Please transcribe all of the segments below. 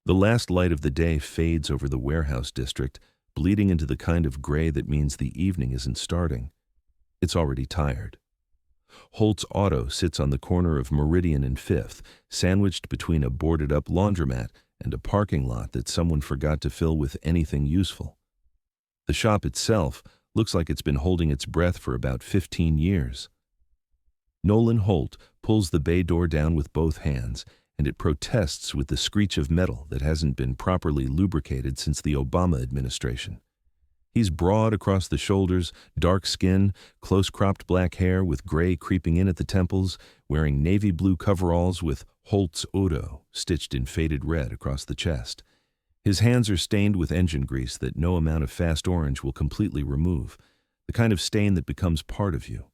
The last light of the day fades over the warehouse district, bleeding into the kind of gray that means the evening isn't starting. It's already tired. Holt's auto sits on the corner of Meridian and Fifth, sandwiched between a boarded-up laundromat and a parking lot that someone forgot to fill with anything useful. The shop itself looks like it's been holding its breath for about 15 years. Nolan Holt pulls the bay door down with both hands, and it protests with the screech of metal that hasn't been properly lubricated since the Obama administration. He's broad across the shoulders, dark skin, close-cropped black hair with gray creeping in at the temples, wearing navy blue coveralls with Holt's Auto stitched in faded red across the chest. His hands are stained with engine grease that no amount of fast orange will completely remove, the kind of stain that becomes part of you.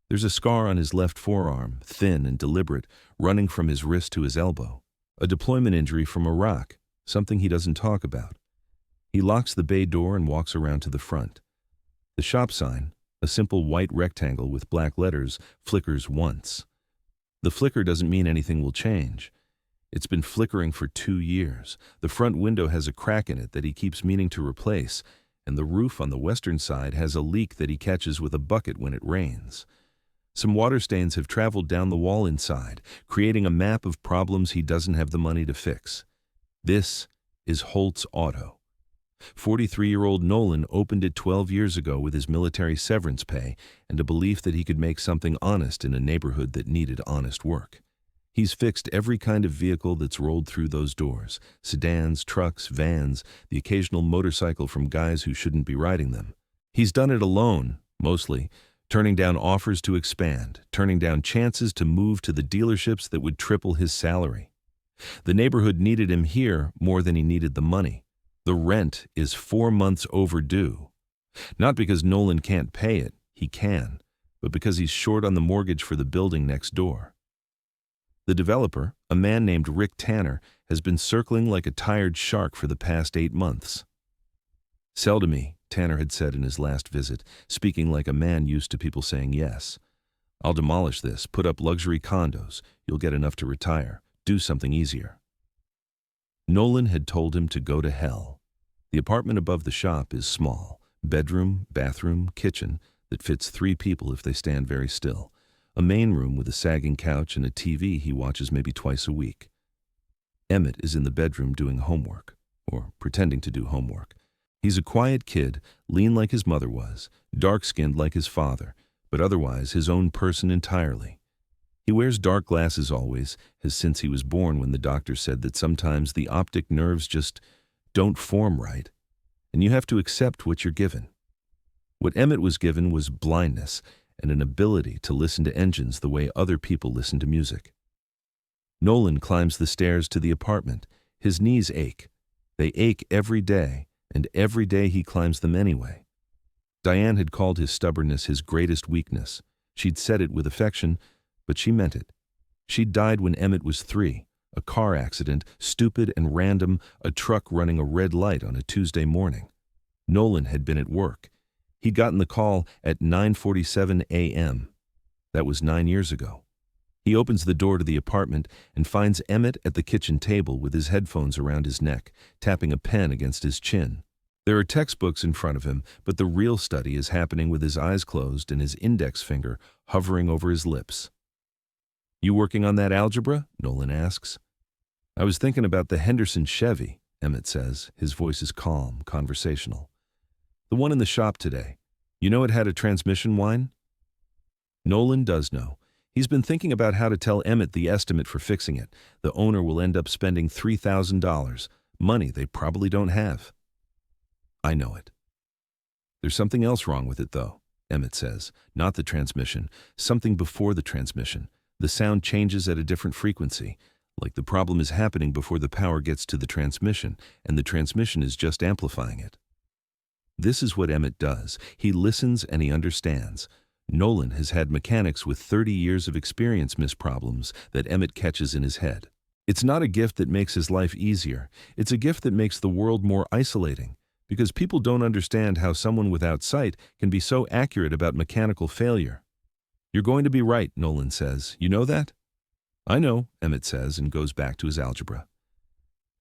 There's a scar on his left forearm, thin and deliberate, running from his wrist to his elbow. A deployment injury from Iraq, something he doesn't talk about. He locks the bay door and walks around to the front. The shop sign, a simple white rectangle with black letters, flickers once. The flicker doesn't mean anything will change. It's been flickering for 2 years. The front window has a crack in it that he keeps meaning to replace, and the roof on the western side has a leak that he catches with a bucket when it rains. Some water stains have traveled down the wall inside, creating a map of problems he doesn't have the money to fix. This is Holt's Auto. 43-year-old Nolan opened it 12 years ago with his military severance pay and a belief that he could make something honest in a neighborhood that needed honest work. He's fixed every kind of vehicle that's rolled through those doors: sedans, trucks, vans, the occasional motorcycle from guys who shouldn't be riding them. He's done it alone, mostly, turning down offers to expand, turning down chances to move to the dealerships that would triple his salary. The neighborhood needed him here more than he needed the money. The rent is 4 months overdue. Not because Nolan can't pay it, he can, but because he's short on the mortgage for the building next door. The developer, a man named Rick Tanner, has been circling like a tired shark for the past 8 months. "Sell to me," Tanner had said in his last visit, speaking like a man used to people saying yes. "I'll demolish this, put up luxury condos. You'll get enough to retire. Do something easier." Nolan had told him to go to hell. The apartment above the shop is small, bedroom, bathroom, kitchen, that fits 3 people if they stand very still. A main room with a sagging couch and a TV he watches maybe twice a week. Emmett is in the bedroom doing homework, or pretending to do homework. He's a quiet kid, lean like his mother was, dark-skinned like his father, but otherwise his own person entirely. He wears dark glasses always, has since he was born, when the doctor said that sometimes the optic nerves just don't form right, and you have to accept what you're given. What Emmett was given was blindness and an ability to listen to engines the way other people listen to music. Nolan climbs the stairs to the apartment. His knees ache. They ache every day, and every day he climbs them anyway. Diane had called his stubbornness his greatest weakness. She'd said it with affection, but she meant it. She'd died when Emmett was 3, a car accident, stupid and random, a truck running a red light on a Tuesday morning. Nolan had been at work. He'd gotten the call at 9:47 a.m. That was 9 years ago. He opens the door to the apartment and finds Emmett at the kitchen table with his headphones around his neck, tapping a pen against his chin. There are textbooks in front of him, but the real study is happening with his eyes closed and his index finger hovering over his lips. "You working on that algebra?" Nolan asks. "I was thinking about the Henderson Chevy," Emmett says. His voice is calm, conversational. "The one in the shop today. You know it had a transmission whine?" Nolan does know. He's been thinking about how to tell Emmett the estimate for fixing it. The owner will end up spending $3,000, money they probably don't have. "I know it." "There's something else wrong with it, though," Emmett says. "Not the transmission, something before the transmission. The sound changes at a different frequency, like the problem is happening before the power gets to the transmission, and the transmission is just amplifying it." This is what Emmett does. He listens and he understands. Nolan has had mechanics with 30 years of experience miss problems that Emmett catches in his head. It's not a gift that makes his life easier. It's a gift that makes the world more isolating, because people don't understand how someone without sight can be so accurate about mechanical failure. "You're going to be right," Nolan says. "You know that?" "I know," Emmett says, and goes back to his algebra.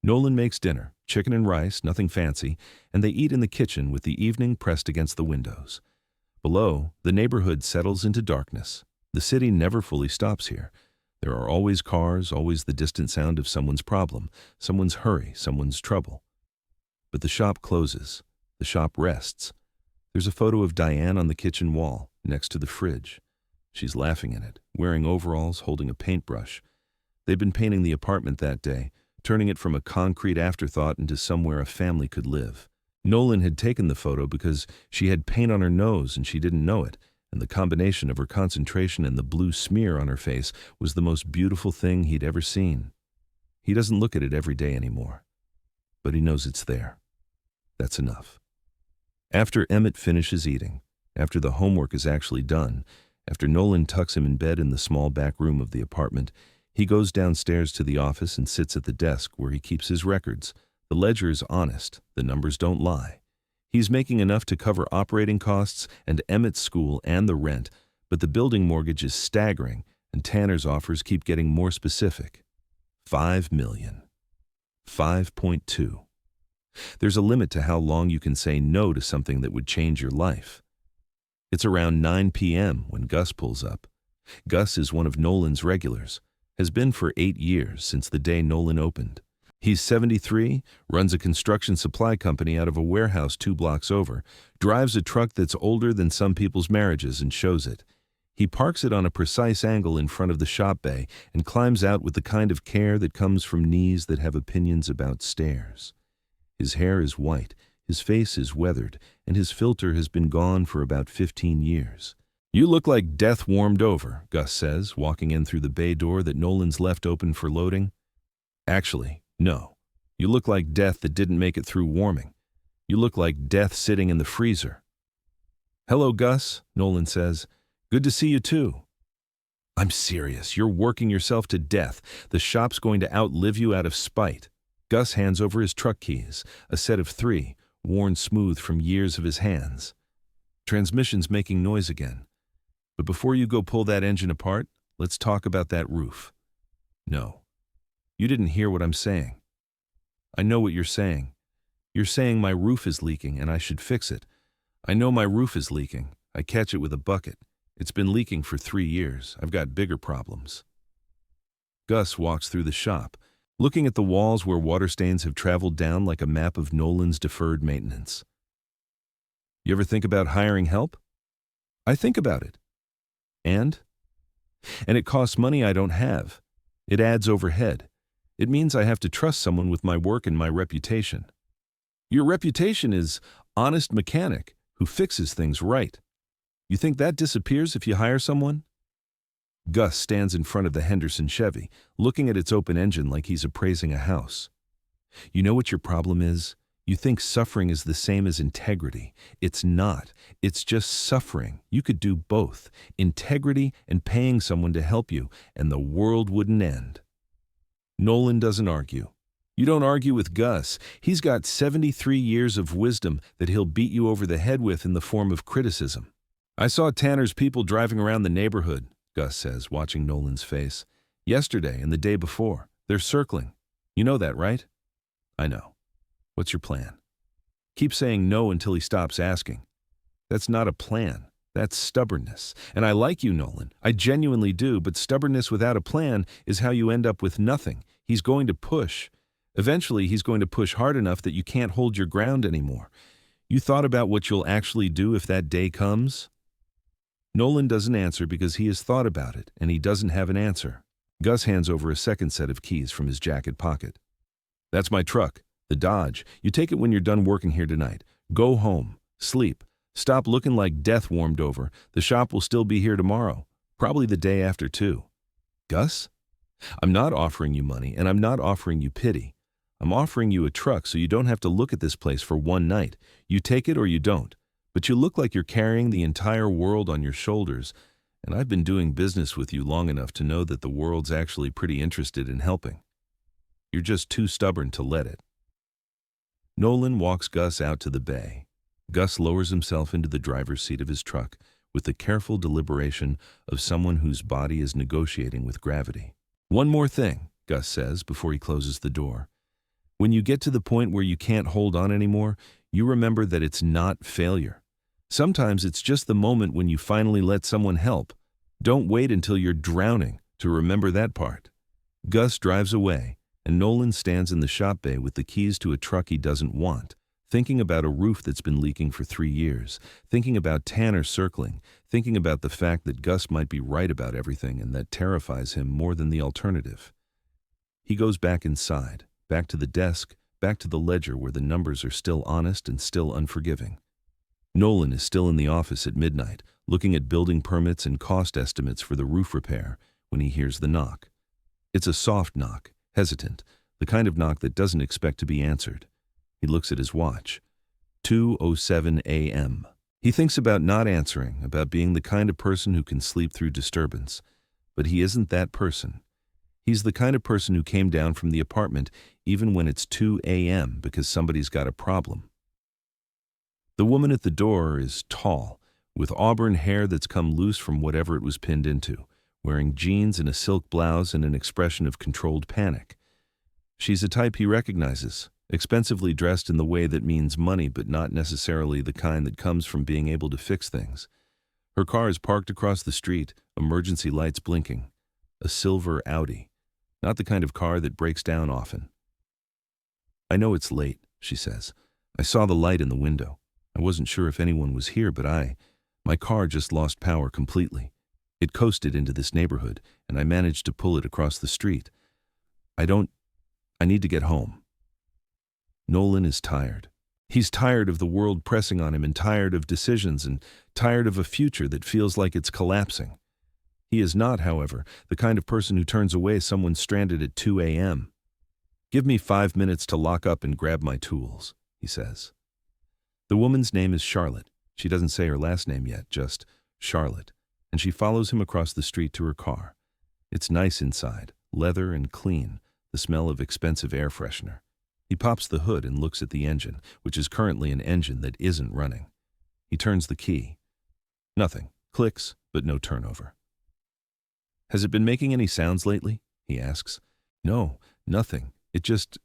Nolan makes dinner, chicken and rice, nothing fancy, and they eat in the kitchen with the evening pressed against the windows. Below, the neighborhood settles into darkness. The city never fully stops here. There are always cars, always the distant sound of someone's problem, someone's hurry, someone's trouble. But the shop closes. The shop rests. There's a photo of Diane on the kitchen wall, next to the fridge. She's laughing in it, wearing overalls, holding a paintbrush. They'd been painting the apartment that day, turning it from a concrete afterthought into somewhere a family could live. Nolan had taken the photo because she had paint on her nose and she didn't know it, and the combination of her concentration and the blue smear on her face was the most beautiful thing he'd ever seen. He doesn't look at it every day anymore, but he knows it's there. That's enough. After Emmett finishes eating, after the homework is actually done, after Nolan tucks him in bed in the small back room of the apartment, he goes downstairs to the office and sits at the desk where he keeps his records. The ledger is honest, the numbers don't lie. He's making enough to cover operating costs and Emmett's school and the rent, but the building mortgage is staggering, and Tanner's offers keep getting more specific. $5 million. 5.2. There's a limit to how long you can say no to something that would change your life. It's around 9 p.m. when Gus pulls up. Gus is one of Nolan's regulars, has been for 8 years since the day Nolan opened. He's 73, runs a construction supply company out of a warehouse 2 blocks over, drives a truck that's older than some people's marriages and shows it. He parks it on a precise angle in front of the shop bay and climbs out with the kind of care that comes from knees that have opinions about stairs. His hair is white, his face is weathered, and his filter has been gone for about 15 years. "You look like death warmed over," Gus says, walking in through the bay door that Nolan's left open for loading. "Actually, no. You look like death that didn't make it through warming. You look like death sitting in the freezer." "Hello, Gus," Nolan says. "Good to see you too." "I'm serious. You're working yourself to death. The shop's going to outlive you out of spite." Gus hands over his truck keys, a set of 3, worn smooth from years of his hands. "Transmission's making noise again. But before you go pull that engine apart, let's talk about that roof." "No. You didn't hear what I'm saying." "I know what you're saying. You're saying my roof is leaking and I should fix it. I know my roof is leaking. I catch it with a bucket. It's been leaking for 3 years. I've got bigger problems." Gus walks through the shop, looking at the walls where water stains have traveled down like a map of Nolan's deferred maintenance. "You ever think about hiring help?" "I think about it." And it costs money I don't have. It adds overhead. It means I have to trust someone with my work and my reputation." "Your reputation is honest mechanic who fixes things right. You think that disappears if you hire someone?" Gus stands in front of the Henderson Chevy, looking at its open engine like he's appraising a house. "You know what your problem is? You think suffering is the same as integrity. It's not. It's just suffering. You could do both, integrity and paying someone to help you, and the world wouldn't end." Nolan doesn't argue. You don't argue with Gus. He's got 73 years of wisdom that he'll beat you over the head with in the form of criticism. "I saw Tanner's people driving around the neighborhood," Gus says, watching Nolan's face. "Yesterday and the day before. They're circling. You know that, right?" "I know. What's your plan?" "Keep saying no until he stops asking." "That's not a plan. That's stubbornness. And I like you, Nolan. I genuinely do, but stubbornness without a plan is how you end up with nothing. He's going to push. Eventually, he's going to push hard enough that you can't hold your ground anymore. You thought about what you'll actually do if that day comes?" Nolan doesn't answer because he has thought about it, and he doesn't have an answer. Gus hands over a second set of keys from his jacket pocket. "That's my truck, the Dodge. You take it when you're done working here tonight. Go home. Sleep. Stop looking like death warmed over. The shop will still be here tomorrow. Probably the day after, too." "Gus? I'm not offering you money, and I'm not offering you pity. I'm offering you a truck so you don't have to look at this place for one night. You take it or you don't. But you look like you're carrying the entire world on your shoulders, and I've been doing business with you long enough to know that the world's actually pretty interested in helping. You're just too stubborn to let it." Nolan walks Gus out to the bay. Gus lowers himself into the driver's seat of his truck with the careful deliberation of someone whose body is negotiating with gravity. "One more thing," Gus says before he closes the door. When you get to the point where you can't hold on anymore, you remember that it's not failure. Sometimes it's just the moment when you finally let someone help. Don't wait until you're drowning to remember that part. Gus drives away, and Nolan stands in the shop bay with the keys to a truck he doesn't want, thinking about a roof that's been leaking for 3 years, thinking about Tanner circling, thinking about the fact that Gus might be right about everything, and that terrifies him more than the alternative. He goes back inside, back to the desk, back to the ledger where the numbers are still honest and still unforgiving. Nolan is still in the office at midnight, looking at building permits and cost estimates for the roof repair, when he hears the knock. It's a soft knock, hesitant, the kind of knock that doesn't expect to be answered. He looks at his watch. 2:07 a.m. He thinks about not answering, about being the kind of person who can sleep through disturbance. But he isn't that person. He's the kind of person who came down from the apartment even when it's 2 a.m. because somebody's got a problem. The woman at the door is tall, with auburn hair that's come loose from whatever it was pinned into, wearing jeans and a silk blouse and an expression of controlled panic. She's a type he recognizes, expensively dressed in the way that means money but not necessarily the kind that comes from being able to fix things. Her car is parked across the street, emergency lights blinking. A silver Audi, not the kind of car that breaks down often. "I know it's late," she says. "I saw the light in the window. I wasn't sure if anyone was here, but my car just lost power completely. It coasted into this neighborhood, and I managed to pull it across the street. I need to get home." Nolan is tired. He's tired of the world pressing on him and tired of decisions and tired of a future that feels like it's collapsing. He is not, however, the kind of person who turns away someone stranded at 2 a.m. "Give me 5 minutes to lock up and grab my tools," he says. The woman's name is Charlotte. She doesn't say her last name yet, just Charlotte, and she follows him across the street to her car. It's nice inside, leather and clean, the smell of expensive air freshener. He pops the hood and looks at the engine, which is currently an engine that isn't running. He turns the key. Nothing. Clicks, but no turnover. "Has it been making any sounds lately?" he asks. "No, nothing. It just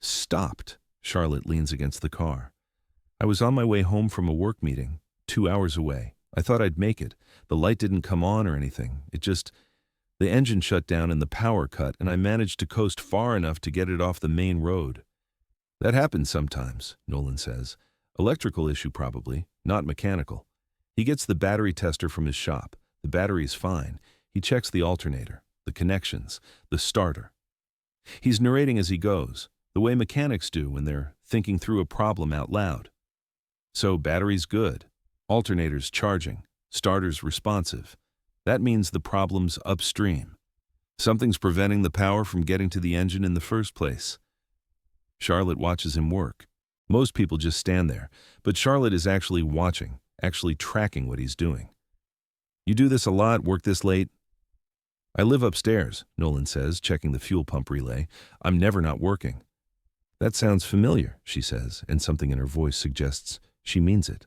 stopped." Charlotte leans against the car. "I was on my way home from a work meeting, 2 hours away. I thought I'd make it. The light didn't come on or anything. The engine shut down and the power cut, and I managed to coast far enough to get it off the main road." "That happens sometimes," Nolan says. "Electrical issue probably, not mechanical." He gets the battery tester from his shop. The battery is fine. He checks the alternator, the connections, the starter. He's narrating as he goes, the way mechanics do when they're thinking through a problem out loud. "So battery's good, alternator's charging, starter's responsive. That means the problem's upstream. Something's preventing the power from getting to the engine in the first place." Charlotte watches him work. Most people just stand there, but Charlotte is actually watching, actually tracking what he's doing. "You do this a lot, work this late?" "I live upstairs," Nolan says, checking the fuel pump relay. "I'm never not working." "That sounds familiar," she says, and something in her voice suggests she means it.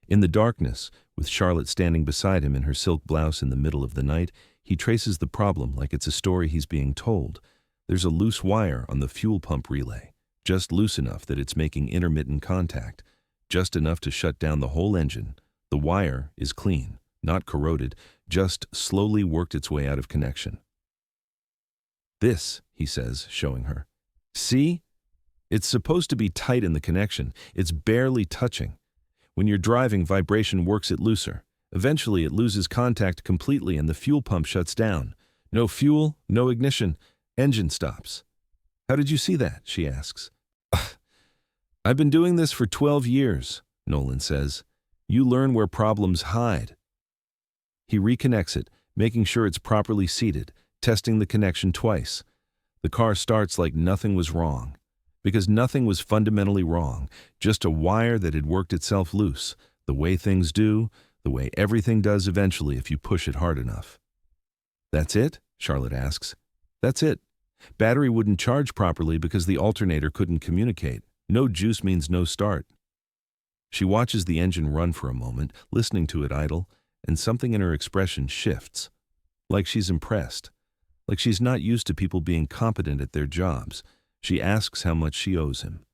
In the darkness, with Charlotte standing beside him in her silk blouse in the middle of the night, he traces the problem like it's a story he's being told. There's a loose wire on the fuel pump relay, just loose enough that it's making intermittent contact, just enough to shut down the whole engine. The wire is clean, not corroded, just slowly worked its way out of connection. "This," he says, showing her. "See? It's supposed to be tight in the connection. It's barely touching. When you're driving, vibration works it looser. Eventually, it loses contact completely and the fuel pump shuts down. No fuel, no ignition, engine stops." "How did you see that?" she asks. "I've been doing this for 12 years, Nolan says. "You learn where problems hide." He reconnects it, making sure it's properly seated, testing the connection twice. The car starts like nothing was wrong. Because nothing was fundamentally wrong, just a wire that had worked itself loose, the way things do, the way everything does eventually if you push it hard enough. "That's it?" Charlotte asks. "That's it. Battery wouldn't charge properly because the alternator couldn't communicate. No juice means no start." She watches the engine run for a moment, listening to it idle, and something in her expression shifts. Like she's impressed. Like she's not used to people being competent at their jobs. She asks how much she owes him.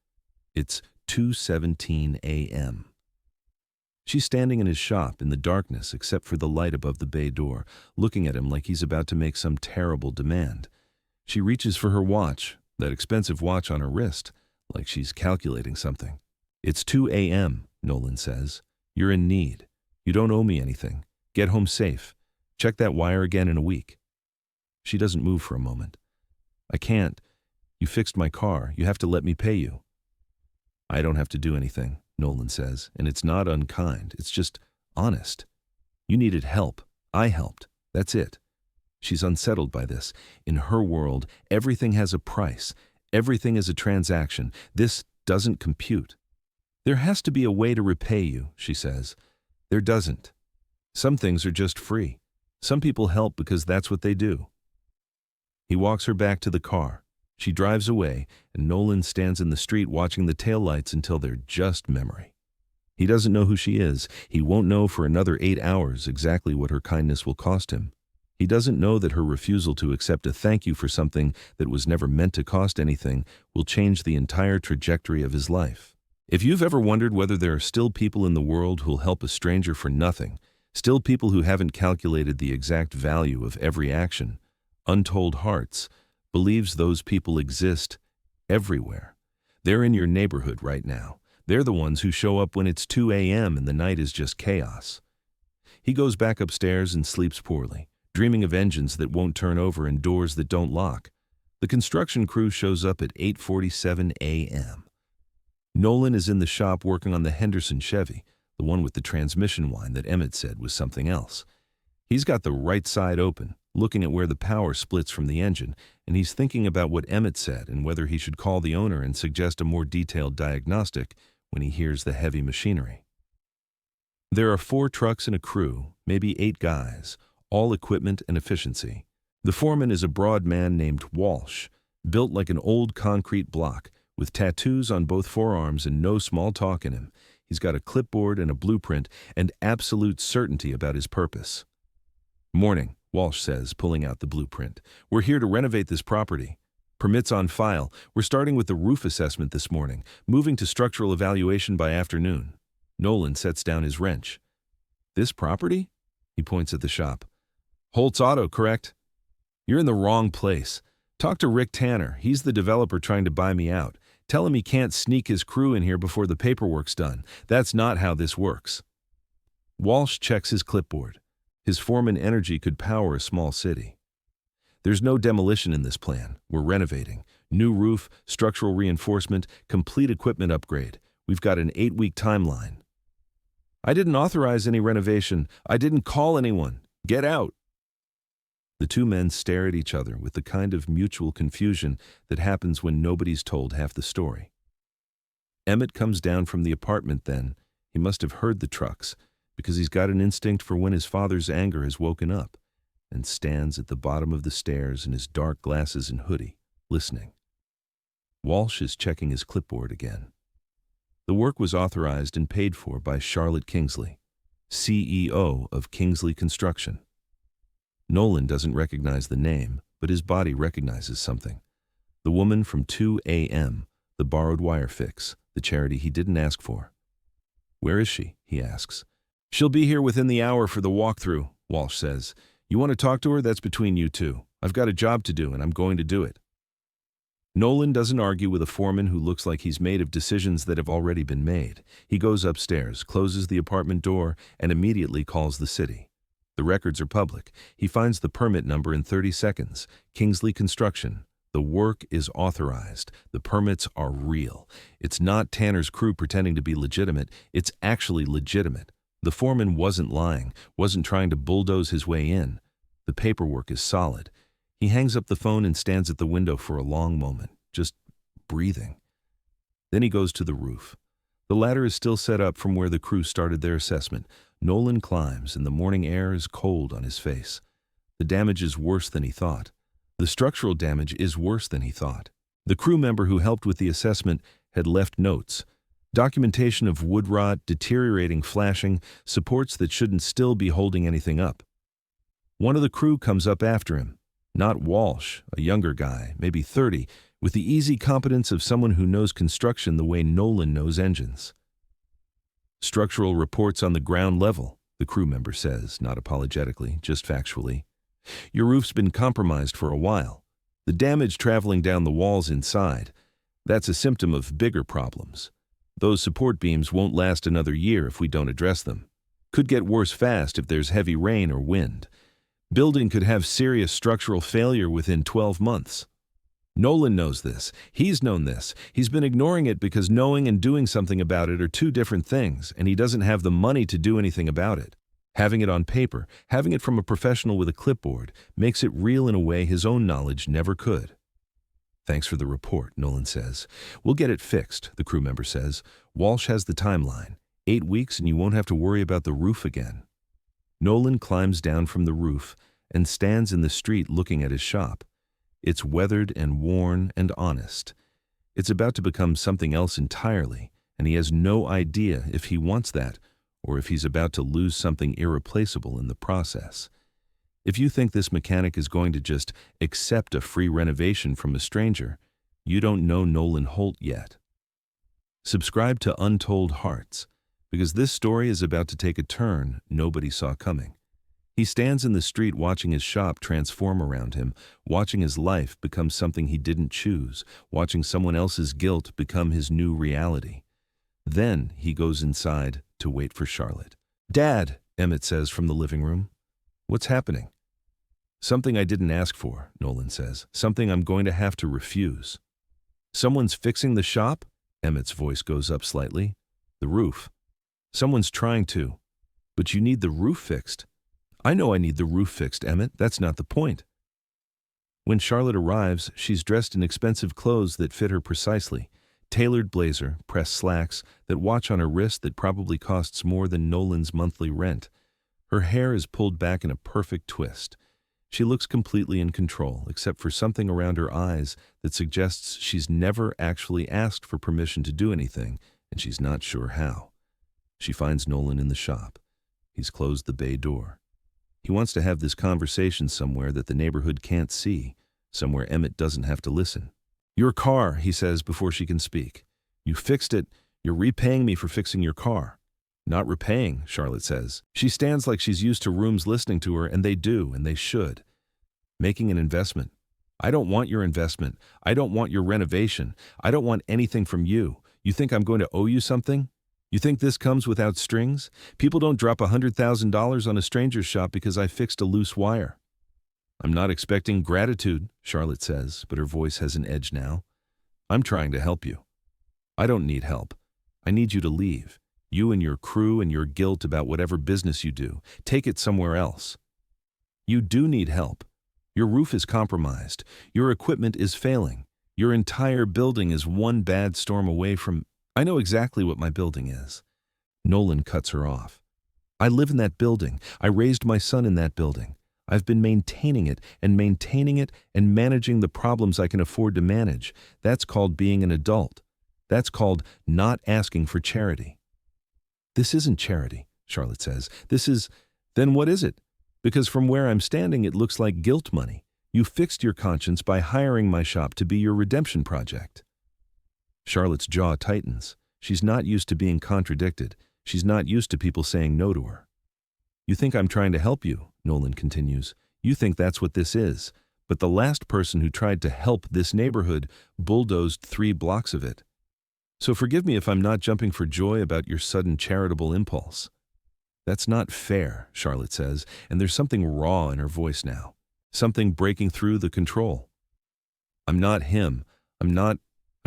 It's 2:17 a.m. She's standing in his shop in the darkness except for the light above the bay door, looking at him like he's about to make some terrible demand. She reaches for her watch, that expensive watch on her wrist, like she's calculating something. It's 2 a.m., Nolan says. You're in need. You don't owe me anything. Get home safe. Check that wire again in a week. She doesn't move for a moment. I can't. You fixed my car. You have to let me pay you. I don't have to do anything, Nolan says, and it's not unkind. It's just honest. You needed help. I helped. That's it. She's unsettled by this. In her world, everything has a price. Everything is a transaction. This doesn't compute. There has to be a way to repay you, she says. There doesn't. Some things are just free. Some people help because that's what they do. He walks her back to the car. She drives away, and Nolan stands in the street watching the taillights until they're just memory. He doesn't know who she is. He won't know for another 8 hours exactly what her kindness will cost him. He doesn't know that her refusal to accept a thank you for something that was never meant to cost anything will change the entire trajectory of his life. If you've ever wondered whether there are still people in the world who'll help a stranger for nothing, still people who haven't calculated the exact value of every action, Untold Hearts believes those people exist everywhere. They're in your neighborhood right now. They're the ones who show up when it's 2 a.m. and the night is just chaos. He goes back upstairs and sleeps poorly, dreaming of engines that won't turn over and doors that don't lock. The construction crew shows up at 8:47 a.m. Nolan is in the shop working on the Henderson Chevy, the one with the transmission whine that Emmett said was something else. He's got the right side open, looking at where the power splits from the engine, and he's thinking about what Emmett said and whether he should call the owner and suggest a more detailed diagnostic when he hears the heavy machinery. There are 4 trucks and a crew, maybe 8 guys, all equipment and efficiency. The foreman is a broad man named Walsh, built like an old concrete block, with tattoos on both forearms and no small talk in him. He's got a clipboard and a blueprint and absolute certainty about his purpose. Morning, Walsh says, pulling out the blueprint. We're here to renovate this property. Permits on file. We're starting with the roof assessment this morning, moving to structural evaluation by afternoon. Nolan sets down his wrench. This property? He points at the shop. Holt's Auto, correct? You're in the wrong place. Talk to Rick Tanner. He's the developer trying to buy me out. Tell him he can't sneak his crew in here before the paperwork's done. That's not how this works. Walsh checks his clipboard. His foreman energy could power a small city. There's no demolition in this plan. We're renovating. New roof, structural reinforcement, complete equipment upgrade. We've got an 8-week timeline. I didn't authorize any renovation. I didn't call anyone. Get out. The 2 men stare at each other with the kind of mutual confusion that happens when nobody's told half the story. Emmett comes down from the apartment then. He must have heard the trucks, because he's got an instinct for when his father's anger has woken up, and stands at the bottom of the stairs in his dark glasses and hoodie, listening. Walsh is checking his clipboard again. The work was authorized and paid for by Charlotte Kingsley, CEO of Kingsley Construction. Nolan doesn't recognize the name, but his body recognizes something. The woman from 2 a.m., the borrowed wire fix, the charity he didn't ask for. Where is she? He asks. She'll be here within the hour for the walkthrough, Walsh says. You want to talk to her? That's between you two. I've got a job to do, and I'm going to do it. Nolan doesn't argue with a foreman who looks like he's made of decisions that have already been made. He goes upstairs, closes the apartment door, and immediately calls the city. The records are public. He finds the permit number in 30 seconds. Kingsley Construction. The work is authorized. The permits are real. It's not Tanner's crew pretending to be legitimate. It's actually legitimate. The foreman wasn't lying, wasn't trying to bulldoze his way in. The paperwork is solid. He hangs up the phone and stands at the window for a long moment, just breathing. Then he goes to the roof. The ladder is still set up from where the crew started their assessment. Nolan climbs, and the morning air is cold on his face. The damage is worse than he thought. The structural damage is worse than he thought. The crew member who helped with the assessment had left notes. Documentation of wood rot, deteriorating flashing, supports that shouldn't still be holding anything up. One of the crew comes up after him. Not Walsh, a younger guy, maybe 30, with the easy competence of someone who knows construction the way Nolan knows engines. Structural reports on the ground level, the crew member says, not apologetically, just factually. Your roof's been compromised for a while. The damage traveling down the walls inside, that's a symptom of bigger problems. Those support beams won't last another year if we don't address them. Could get worse fast if there's heavy rain or wind. Building could have serious structural failure within 12 months. Nolan knows this. He's known this. He's been ignoring it because knowing and doing something about it are two different things, and he doesn't have the money to do anything about it. Having it on paper, having it from a professional with a clipboard, makes it real in a way his own knowledge never could. Thanks for the report, Nolan says. We'll get it fixed, the crew member says. Walsh has the timeline. 8 weeks and you won't have to worry about the roof again. Nolan climbs down from the roof and stands in the street looking at his shop. It's weathered and worn and honest. It's about to become something else entirely, and he has no idea if he wants that or if he's about to lose something irreplaceable in the process. If you think this mechanic is going to just accept a free renovation from a stranger, you don't know Nolan Holt yet. Subscribe to Untold Hearts, because this story is about to take a turn nobody saw coming. He stands in the street watching his shop transform around him, watching his life become something he didn't choose, watching someone else's guilt become his new reality. Then he goes inside to wait for Charlotte. "Dad," Emmett says from the living room. "What's happening?" "Something I didn't ask for," Nolan says. "Something I'm going to have to refuse." "Someone's fixing the shop?" Emmett's voice goes up slightly. "The roof." "Someone's trying to. But you need the roof fixed." "I know I need the roof fixed, Emmett. That's not the point." When Charlotte arrives, she's dressed in expensive clothes that fit her precisely. Tailored blazer, pressed slacks, that watch on her wrist that probably costs more than Nolan's monthly rent. Her hair is pulled back in a perfect twist. She looks completely in control, except for something around her eyes that suggests she's never actually asked for permission to do anything, and she's not sure how. She finds Nolan in the shop. He's closed the bay door. He wants to have this conversation somewhere that the neighborhood can't see, somewhere Emmett doesn't have to listen. "Your car," he says before she can speak. "You fixed it. You're repaying me for fixing your car." "Not repaying," Charlotte says. She stands like she's used to rooms listening to her, and they do, and they should. "Making an investment." "I don't want your investment. I don't want your renovation. I don't want anything from you. You think I'm going to owe you something? You think this comes without strings? People don't drop $100,000 on a stranger's shop because I fixed a loose wire." "I'm not expecting gratitude," Charlotte says, but her voice has an edge now. "I'm trying to help you." "I don't need help. I need you to leave. You and your crew and your guilt about whatever business you do. Take it somewhere else." "You do need help. Your roof is compromised. Your equipment is failing. Your entire building is one bad storm away from—" "I know exactly what my building is." Nolan cuts her off. "I live in that building. I raised my son in that building. I've been maintaining it and managing the problems I can afford to manage. That's called being an adult. That's called not asking for charity." "This isn't charity," Charlotte says. Then what is it? Because from where I'm standing, it looks like guilt money. You fixed your conscience by hiring my shop to be your redemption project." Charlotte's jaw tightens. She's not used to being contradicted. She's not used to people saying no to her. "You think I'm trying to help you," Nolan continues. "You think that's what this is. But the last person who tried to help this neighborhood bulldozed 3 blocks of it. So forgive me if I'm not jumping for joy about your sudden charitable impulse." "That's not fair," Charlotte says, and there's something raw in her voice now. Something breaking through the control. "I'm not him. I'm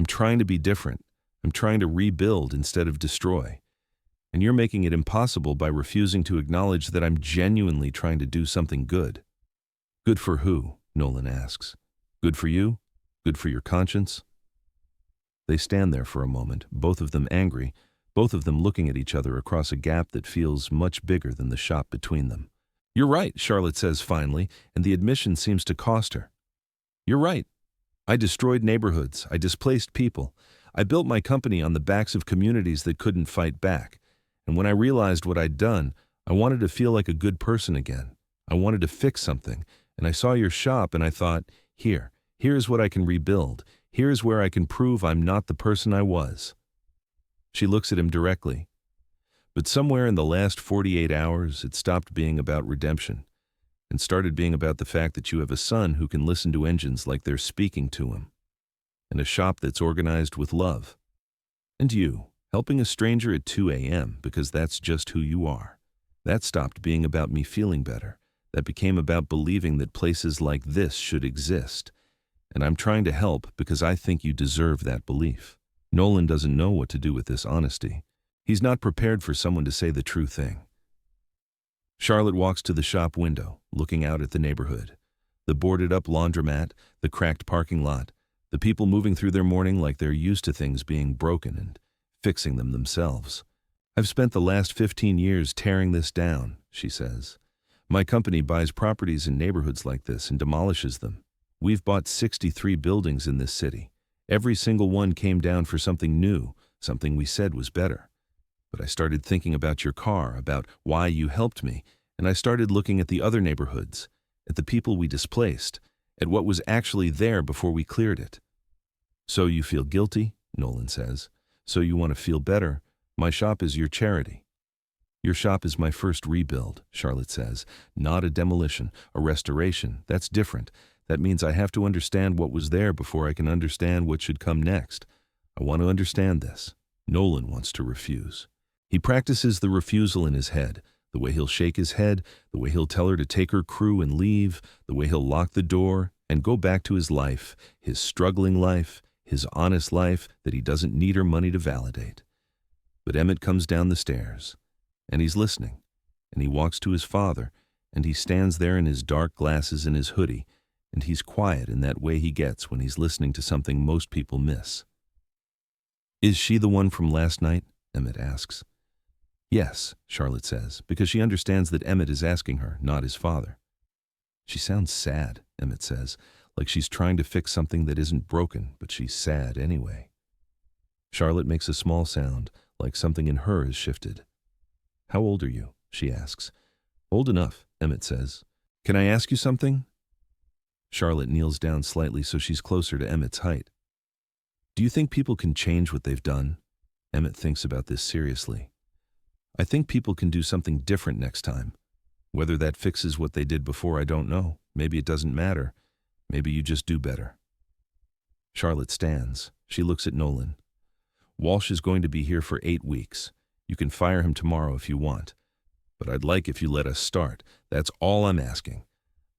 trying to be different. I'm trying to rebuild instead of destroy. And you're making it impossible by refusing to acknowledge that I'm genuinely trying to do something good." "Good for who?" Nolan asks. "Good for you? Good for your conscience?" They stand there for a moment, both of them angry, both of them looking at each other across a gap that feels much bigger than the shop between them. "You're right," Charlotte says finally, and the admission seems to cost her. "You're right. I destroyed neighborhoods. I displaced people. I built my company on the backs of communities that couldn't fight back. And when I realized what I'd done, I wanted to feel like a good person again. I wanted to fix something, and I saw your shop and I thought, here's what I can rebuild. Here's where I can prove I'm not the person I was." She looks at him directly. But somewhere in the last 48 hours, it stopped being about redemption and started being about the fact that you have a son who can listen to engines like they're speaking to him, and a shop that's organized with love. And you, helping a stranger at 2 a.m. because that's just who you are. That stopped being about me feeling better. That became about believing that places like this should exist. And I'm trying to help because I think you deserve that belief. Nolan doesn't know what to do with this honesty. He's not prepared for someone to say the true thing. Charlotte walks to the shop window, looking out at the neighborhood. The boarded-up laundromat, the cracked parking lot, the people moving through their morning like they're used to things being broken and fixing them themselves. "I've spent the last 15 years tearing this down," she says. "My company buys properties in neighborhoods like this and demolishes them. We've bought 63 buildings in this city. Every single one came down for something new, something we said was better. But I started thinking about your car, about why you helped me, and I started looking at the other neighborhoods, at the people we displaced, at what was actually there before we cleared it." "So you feel guilty?" Nolan says. "So you want to feel better? My shop is your charity." "Your shop is my first rebuild," Charlotte says. "Not a demolition, a restoration. That's different. That means I have to understand what was there before I can understand what should come next. I want to understand this." Nolan wants to refuse. He practices the refusal in his head, the way he'll shake his head, the way he'll tell her to take her crew and leave, the way he'll lock the door and go back to his life, his struggling life, his honest life that he doesn't need her money to validate. But Emmett comes down the stairs, and he's listening, and he walks to his father, and he stands there in his dark glasses and his hoodie, and he's quiet in that way he gets when he's listening to something most people miss. "Is she the one from last night?" Emmett asks. "Yes," Charlotte says, because she understands that Emmett is asking her, not his father. "She sounds sad," Emmett says, "like she's trying to fix something that isn't broken, but she's sad anyway." Charlotte makes a small sound, like something in her has shifted. "How old are you?" she asks. "Old enough," Emmett says. "Can I ask you something?" Charlotte kneels down slightly so she's closer to Emmett's height. "Do you think people can change what they've done?" Emmett thinks about this seriously. "I think people can do something different next time. Whether that fixes what they did before, I don't know. Maybe it doesn't matter. Maybe you just do better." Charlotte stands. She looks at Nolan. "Walsh is going to be here for 8 weeks. You can fire him tomorrow if you want. But I'd like if you let us start. That's all I'm asking.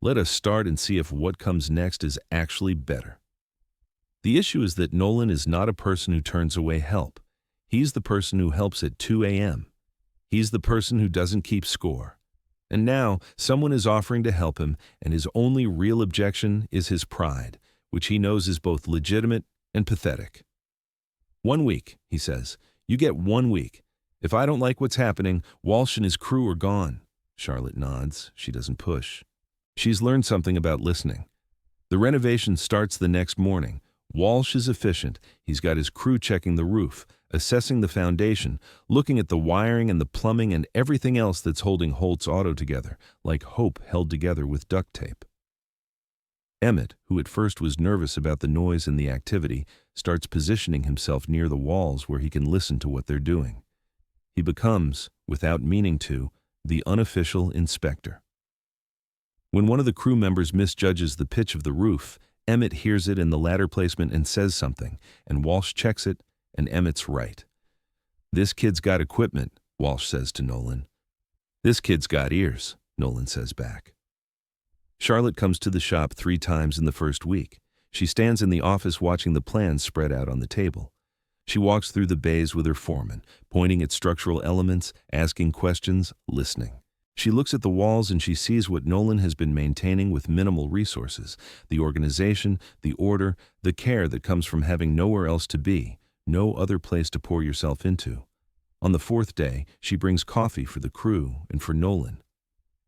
Let us start and see if what comes next is actually better." The issue is that Nolan is not a person who turns away help. He's the person who helps at 2 a.m. He's the person who doesn't keep score. And now someone is offering to help him, and his only real objection is his pride, which he knows is both legitimate and pathetic. "1 week," he says. "You get 1 week. If I don't like what's happening, Walsh and his crew are gone." Charlotte nods. She doesn't push. She's learned something about listening. The renovation starts the next morning. Walsh is efficient. He's got his crew checking the roof, assessing the foundation, looking at the wiring and the plumbing and everything else that's holding Holt's auto together, like hope held together with duct tape. Emmett, who at first was nervous about the noise and the activity, starts positioning himself near the walls where he can listen to what they're doing. He becomes, without meaning to, the unofficial inspector. When one of the crew members misjudges the pitch of the roof, Emmett hears it in the ladder placement and says something, and Walsh checks it, and Emmett's right. "This kid's got equipment," Walsh says to Nolan. "This kid's got ears," Nolan says back. Charlotte comes to the shop 3 times in the first week. She stands in the office watching the plans spread out on the table. She walks through the bays with her foreman, pointing at structural elements, asking questions, listening. She looks at the walls and she sees what Nolan has been maintaining with minimal resources, the organization, the order, the care that comes from having nowhere else to be, no other place to pour yourself into. On the 4th day, she brings coffee for the crew and for Nolan.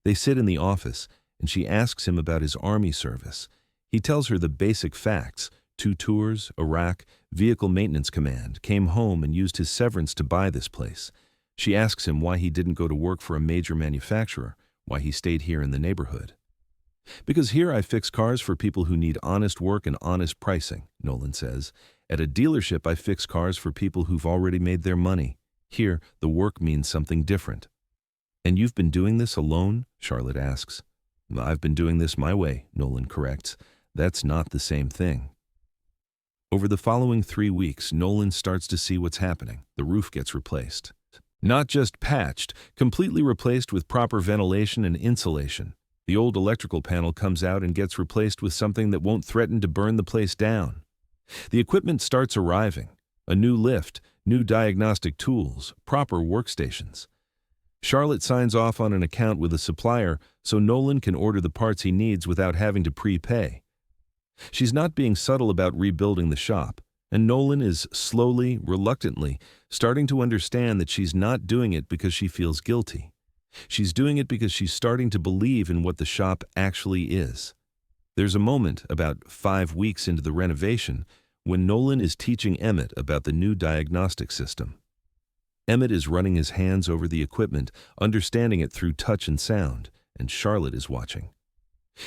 They sit in the office, and she asks him about his Army service. He tells her the basic facts: 2 tours, Iraq, Vehicle Maintenance Command, came home and used his severance to buy this place. She asks him why he didn't go to work for a major manufacturer, why he stayed here in the neighborhood. Because here I fix cars for people who need honest work and honest pricing, Nolan says. At a dealership, I fix cars for people who've already made their money. Here, the work means something different. And you've been doing this alone? Charlotte asks. I've been doing this my way, Nolan corrects. That's not the same thing. Over the following 3 weeks, Nolan starts to see what's happening. The roof gets replaced. Not just patched, completely replaced with proper ventilation and insulation. The old electrical panel comes out and gets replaced with something that won't threaten to burn the place down. The equipment starts arriving. A new lift, new diagnostic tools, proper workstations. Charlotte signs off on an account with a supplier so Nolan can order the parts he needs without having to prepay. She's not being subtle about rebuilding the shop, and Nolan is slowly, reluctantly, starting to understand that she's not doing it because she feels guilty. She's doing it because she's starting to believe in what the shop actually is. There's a moment, about 5 weeks into the renovation, when Nolan is teaching Emmett about the new diagnostic system. Emmett is running his hands over the equipment, understanding it through touch and sound, and Charlotte is watching.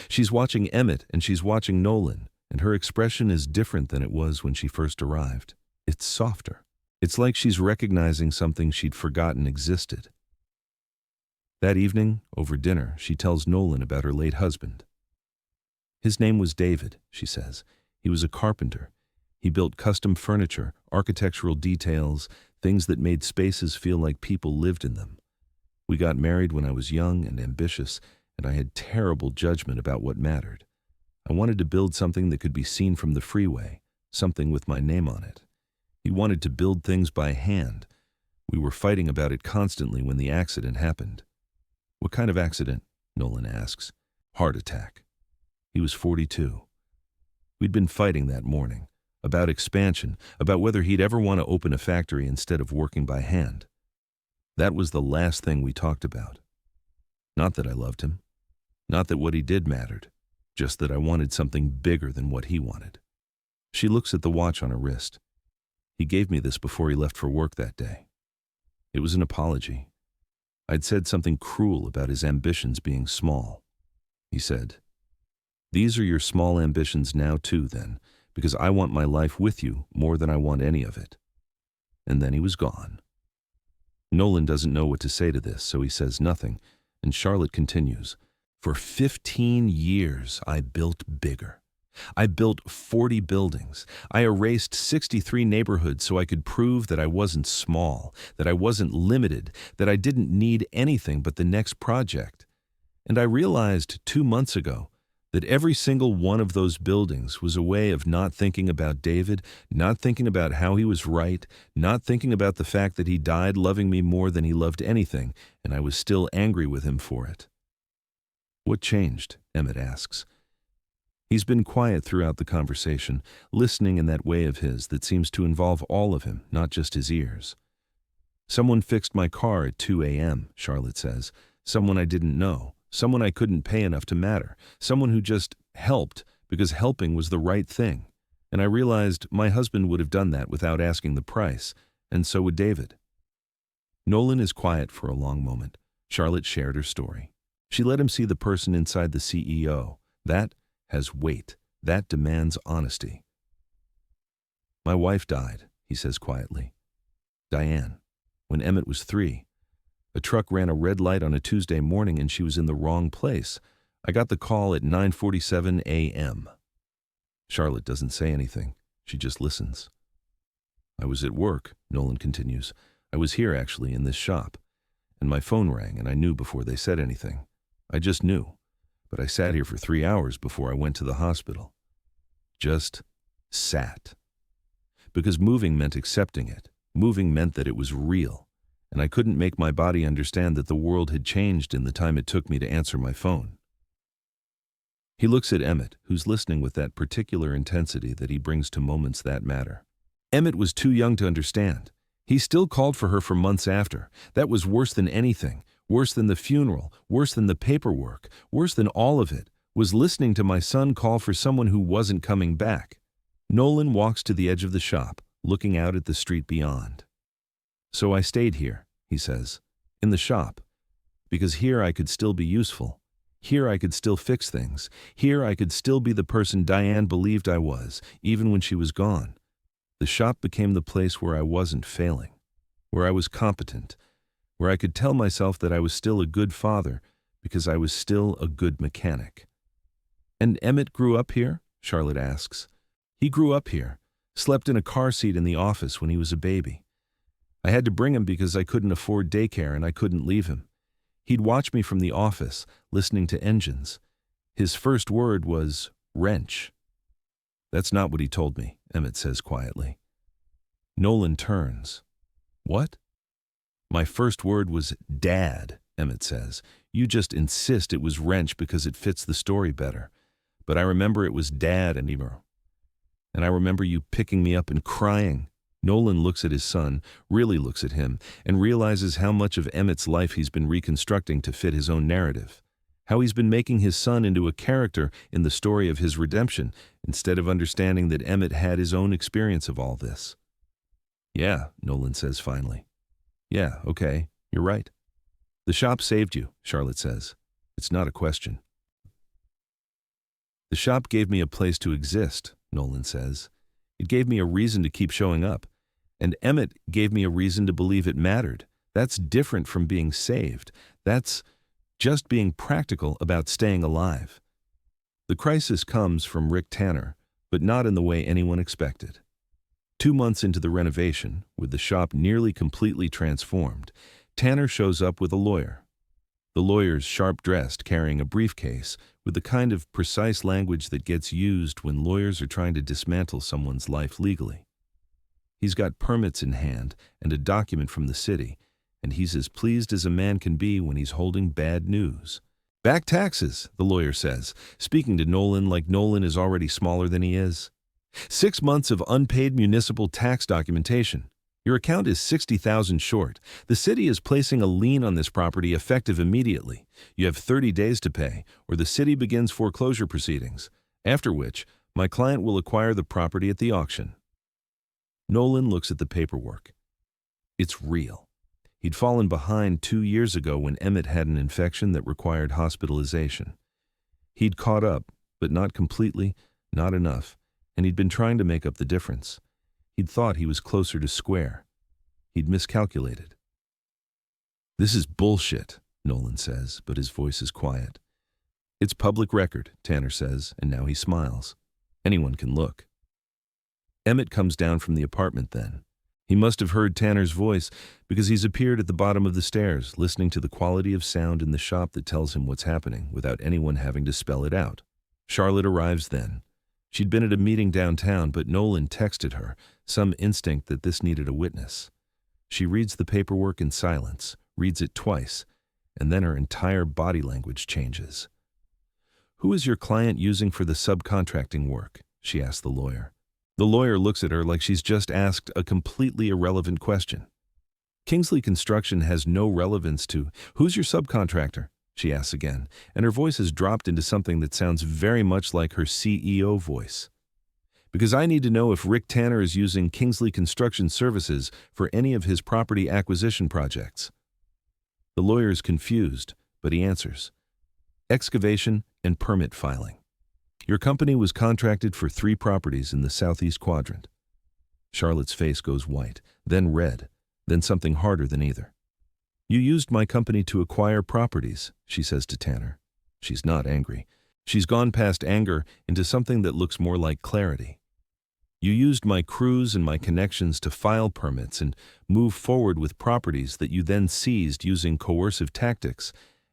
She's watching Emmett and she's watching Nolan, and her expression is different than it was when she first arrived. It's softer. It's like she's recognizing something she'd forgotten existed. That evening, over dinner, she tells Nolan about her late husband. His name was David, she says. He was a carpenter. He built custom furniture, architectural details, things that made spaces feel like people lived in them. We got married when I was young and ambitious, and I had terrible judgment about what mattered. I wanted to build something that could be seen from the freeway, something with my name on it. He wanted to build things by hand. We were fighting about it constantly when the accident happened. What kind of accident? Nolan asks. Heart attack. He was 42. We'd been fighting that morning, about expansion, about whether he'd ever want to open a factory instead of working by hand. That was the last thing we talked about. Not that I loved him. Not that what he did mattered. Just that I wanted something bigger than what he wanted. She looks at the watch on her wrist. He gave me this before he left for work that day. It was an apology. I'd said something cruel about his ambitions being small. He said, "These are your small ambitions now too, then, because I want my life with you more than I want any of it." And then he was gone. Nolan doesn't know what to say to this, so he says nothing, and Charlotte continues, "For 15 years, I built bigger. I built 40 buildings. I erased 63 neighborhoods so I could prove that I wasn't small, that I wasn't limited, that I didn't need anything but the next project. And I realized 2 months ago that every single one of those buildings was a way of not thinking about David, not thinking about how he was right, not thinking about the fact that he died loving me more than he loved anything, and I was still angry with him for it." "What changed?" Emmett asks. He's been quiet throughout the conversation, listening in that way of his that seems to involve all of him, not just his ears. "Someone fixed my car at 2 a.m., Charlotte says. Someone I didn't know. Someone I couldn't pay enough to matter. Someone who just helped because helping was the right thing. And I realized my husband would have done that without asking the price, and so would David." Nolan is quiet for a long moment. Charlotte shared her story. She let him see the person inside the CEO. That has weight. That demands honesty. "My wife died," he says quietly. "Diane, when Emmett was 3. A truck ran a red light on a Tuesday morning and she was in the wrong place. I got the call at 9:47 a.m. Charlotte doesn't say anything. She just listens. "I was at work," Nolan continues. "I was here, actually, in this shop. And my phone rang and I knew before they said anything. I just knew. But I sat here for 3 hours before I went to the hospital. Just sat. Because moving meant accepting it. Moving meant that it was real. And I couldn't make my body understand that the world had changed in the time it took me to answer my phone." He looks at Emmett, who's listening with that particular intensity that he brings to moments that matter. Emmett was too young to understand. He still called for her for months after. That was worse than anything. Worse than the funeral, worse than the paperwork, worse than all of it, was listening to my son call for someone who wasn't coming back. Nolan walks to the edge of the shop, looking out at the street beyond. "So I stayed here," he says, "in the shop, because here I could still be useful. Here I could still fix things. Here I could still be the person Diane believed I was, even when she was gone. The shop became the place where I wasn't failing, where I was competent, where I could tell myself that I was still a good father because I was still a good mechanic. "And Emmett grew up here?" Charlotte asks. "He grew up here, slept in a car seat in the office when he was a baby. I had to bring him because I couldn't afford daycare and I couldn't leave him. He'd watch me from the office, listening to engines. His first word was wrench." "That's not what he told me," Emmett says quietly. Nolan turns. "What?" "My first word was dad," Emmett says. "You just insist it was wrench because it fits the story better. But I remember it was dad and Emer. And I remember you picking me up and crying." Nolan looks at his son, really looks at him, and realizes how much of Emmett's life he's been reconstructing to fit his own narrative. How he's been making his son into a character in the story of his redemption, instead of understanding that Emmett had his own experience of all this. "Yeah," Nolan says finally. "Yeah, okay, you're right. The shop saved you," Charlotte says. "It's not a question." "The shop gave me a place to exist," Nolan says. "It gave me a reason to keep showing up. And Emmett gave me a reason to believe it mattered. That's different from being saved. That's just being practical about staying alive." The crisis comes from Rick Tanner, but not in the way anyone expected. 2 months into the renovation, with the shop nearly completely transformed, Tanner shows up with a lawyer. The lawyer's sharp-dressed, carrying a briefcase, with the kind of precise language that gets used when lawyers are trying to dismantle someone's life legally. He's got permits in hand and a document from the city, and he's as pleased as a man can be when he's holding bad news. "Back taxes," the lawyer says, speaking to Nolan like Nolan is already smaller than he is. 6 months of unpaid municipal tax documentation. Your account is $60,000 short. The city is placing a lien on this property effective immediately. You have 30 days to pay, or the city begins foreclosure proceedings, after which my client will acquire the property at the auction. Nolan looks at the paperwork. It's real. He'd fallen behind 2 years ago when Emmett had an infection that required hospitalization. He'd caught up, but not completely, not enough, and he'd been trying to make up the difference. He'd thought he was closer to square. He'd miscalculated. "This is bullshit," Nolan says, but his voice is quiet. "It's public record," Tanner says, and now he smiles. "Anyone can look." Emmett comes down from the apartment then. He must have heard Tanner's voice because he's appeared at the bottom of the stairs, listening to the quality of sound in the shop that tells him what's happening without anyone having to spell it out. Charlotte arrives then. She'd been at a meeting downtown, but Nolan texted her, some instinct that this needed a witness. She reads the paperwork in silence, reads it twice, and then her entire body language changes. "Who is your client using for the subcontracting work?" she asked the lawyer. The lawyer looks at her like she's just asked a completely irrelevant question. "Kingsley Construction has no relevance to, who's your subcontractor?" she asks again, and her voice has dropped into something that sounds very much like her CEO voice. "Because I need to know if Rick Tanner is using Kingsley Construction Services for any of his property acquisition projects." The lawyer is confused, but he answers. "Excavation and permit filing. Your company was contracted for 3 properties in the southeast quadrant." Charlotte's face goes white, then red, then something harder than either. "You used my company to acquire properties," she says to Tanner. She's not angry. She's gone past anger into something that looks more like clarity. "You used my crews and my connections to file permits and move forward with properties that you then seized using coercive tactics,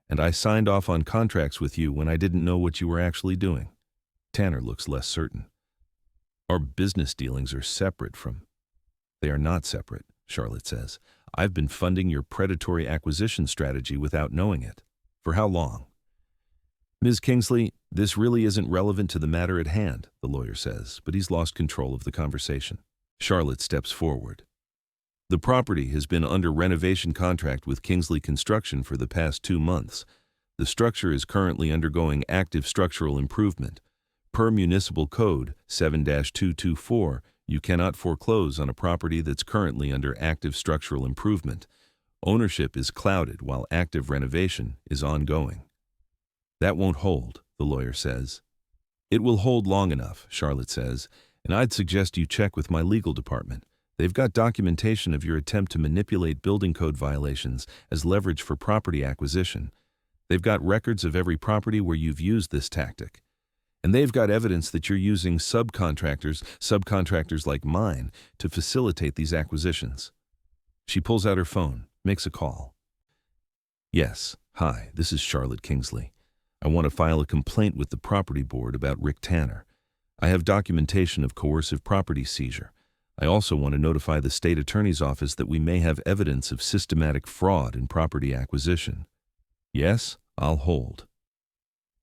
and I signed off on contracts with you when I didn't know what you were actually doing." Tanner looks less certain. "Our business dealings are separate from—" "They are not separate," Charlotte says. "I've been funding your predatory acquisition strategy without knowing it. For how long?" "Ms. Kingsley, this really isn't relevant to the matter at hand," the lawyer says, but he's lost control of the conversation. Charlotte steps forward. "The property has been under renovation contract with Kingsley Construction for the past 2 months. The structure is currently undergoing active structural improvement. Per Municipal Code 7-224, you cannot foreclose on a property that's currently under active structural improvement. Ownership is clouded while active renovation is ongoing." That won't hold, the lawyer says. It will hold long enough, Charlotte says, and I'd suggest you check with my legal department. They've got documentation of your attempt to manipulate building code violations as leverage for property acquisition. They've got records of every property where you've used this tactic. And they've got evidence that you're using subcontractors like mine, to facilitate these acquisitions. She pulls out her phone, makes a call. Yes, hi, this is Charlotte Kingsley. I want to file a complaint with the property board about Rick Tanner. I have documentation of coercive property seizure. I also want to notify the state attorney's office that we may have evidence of systematic fraud in property acquisition. Yes, I'll hold.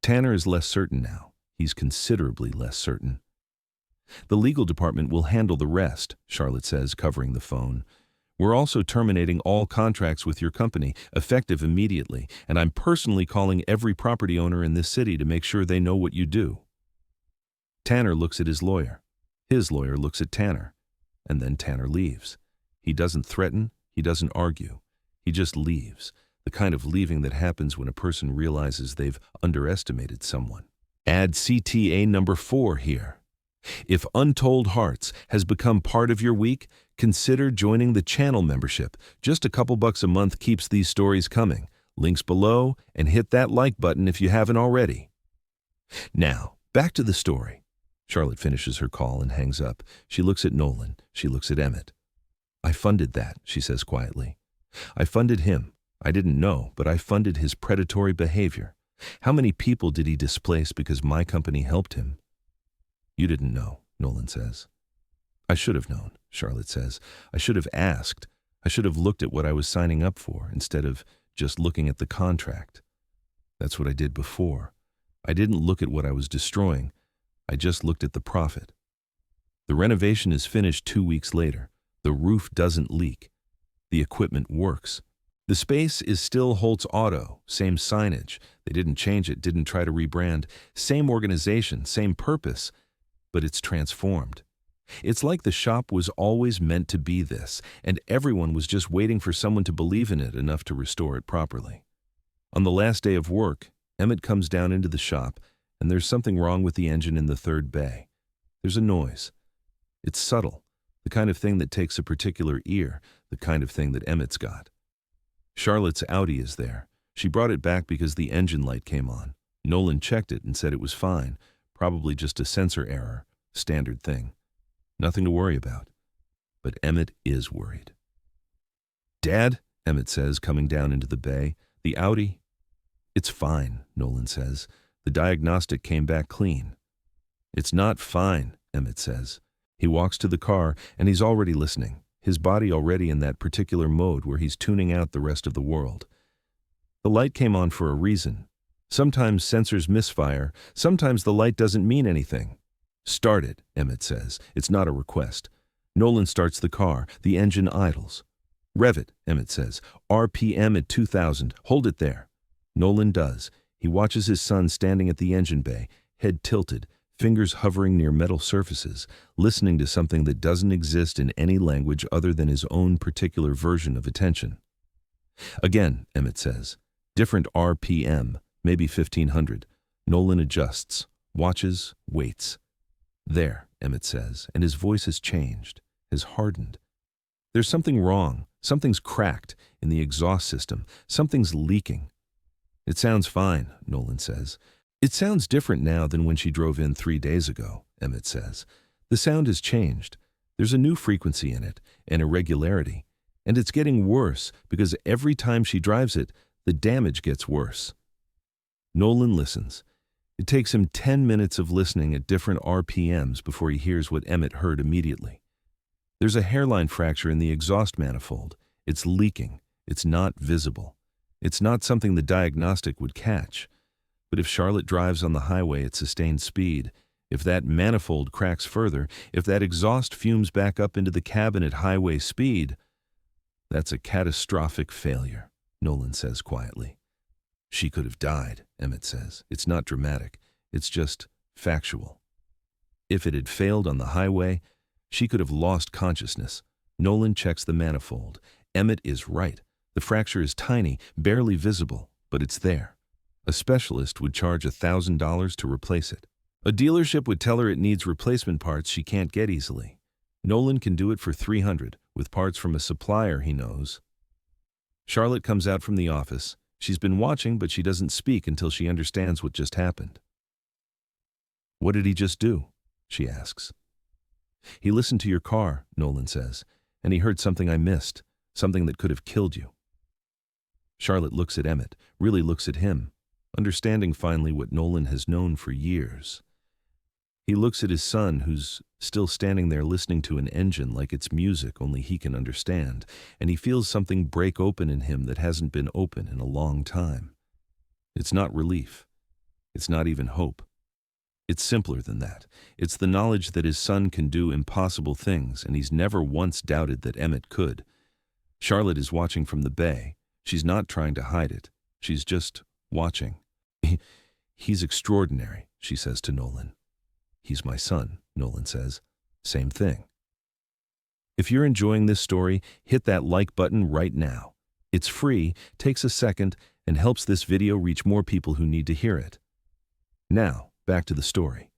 Tanner is less certain now. He's considerably less certain. The legal department will handle the rest, Charlotte says, covering the phone. We're also terminating all contracts with your company, effective immediately, and I'm personally calling every property owner in this city to make sure they know what you do. Tanner looks at his lawyer. His lawyer looks at Tanner. And then Tanner leaves. He doesn't threaten, he doesn't argue. He just leaves, the kind of leaving that happens when a person realizes they've underestimated someone. Add CTA number 4 here. If Untold Hearts has become part of your week, consider joining the channel membership. Just a couple bucks a month keeps these stories coming. Links below, and hit that like button if you haven't already. Now, back to the story. Charlotte finishes her call and hangs up. She looks at Nolan. She looks at Emmett. I funded that, she says quietly. I funded him. I didn't know, but I funded his predatory behavior. How many people did he displace because my company helped him? You didn't know, Nolan says. I should have known, Charlotte says. I should have asked. I should have looked at what I was signing up for instead of just looking at the contract. That's what I did before. I didn't look at what I was destroying. I just looked at the profit. The renovation is finished 2 weeks later. The roof doesn't leak. The equipment works. The space is still Holt's Auto, same signage. They didn't change it, didn't try to rebrand. Same organization, same purpose, but it's transformed. It's like the shop was always meant to be this, and everyone was just waiting for someone to believe in it enough to restore it properly. On the last day of work, Emmett comes down into the shop, and there's something wrong with the engine in the third bay. There's a noise. It's subtle, the kind of thing that takes a particular ear, the kind of thing that Emmett's got. Charlotte's Audi is there. She brought it back because the engine light came on. Nolan checked it and said it was fine, probably just a sensor error, standard thing. Nothing to worry about. But Emmett is worried. Dad, Emmett says, coming down into the bay, the Audi? It's fine, Nolan says. The diagnostic came back clean. It's not fine, Emmett says. He walks to the car, and he's already listening, his body already in that particular mode where he's tuning out the rest of the world. The light came on for a reason. Sometimes sensors misfire, sometimes the light doesn't mean anything. Start it, Emmett says. It's not a request. Nolan starts the car. The engine idles. Rev it, Emmett says. RPM at 2,000. Hold it there. Nolan does. He watches his son standing at the engine bay, head tilted, fingers hovering near metal surfaces, listening to something that doesn't exist in any language other than his own particular version of attention. Again, Emmett says. Different RPM, maybe 1,500. Nolan adjusts, watches, waits. There, Emmett says, and his voice has changed, has hardened. There's something wrong, something's cracked in the exhaust system, something's leaking. It sounds fine, Nolan says. It sounds different now than when she drove in 3 days ago, Emmett says. The sound has changed. There's a new frequency in it, an irregularity, and it's getting worse because every time she drives it, the damage gets worse. Nolan listens. It takes him 10 minutes of listening at different RPMs before he hears what Emmett heard immediately. There's a hairline fracture in the exhaust manifold. It's leaking. It's not visible. It's not something the diagnostic would catch. But if Charlotte drives on the highway at sustained speed, if that manifold cracks further, if that exhaust fumes back up into the cabin at highway speed, that's a catastrophic failure, Nolan says quietly. She could have died, Emmett says. It's not dramatic. It's just factual. If it had failed on the highway, she could have lost consciousness. Nolan checks the manifold. Emmett is right. The fracture is tiny, barely visible, but it's there. A specialist would charge $1,000 to replace it. A dealership would tell her it needs replacement parts she can't get easily. Nolan can do it for $300 with parts from a supplier he knows. Charlotte comes out from the office. She's been watching, but she doesn't speak until she understands what just happened. "What did he just do?" she asks. "He listened to your car," Nolan says, "and he heard something I missed, something that could have killed you." Charlotte looks at Emmett, really looks at him, understanding finally what Nolan has known for years. He looks at his son, who's still standing there listening to an engine like it's music only he can understand, and he feels something break open in him that hasn't been open in a long time. It's not relief. It's not even hope. It's simpler than that. It's the knowledge that his son can do impossible things, and he's never once doubted that Emmett could. Charlotte is watching from the bay. She's not trying to hide it. She's just watching. "He's extraordinary," she says to Nolan. "He's my son," Nolan says. Same thing. If you're enjoying this story, hit that like button right now. It's free, takes a second, and helps this video reach more people who need to hear it. Now, back to the story.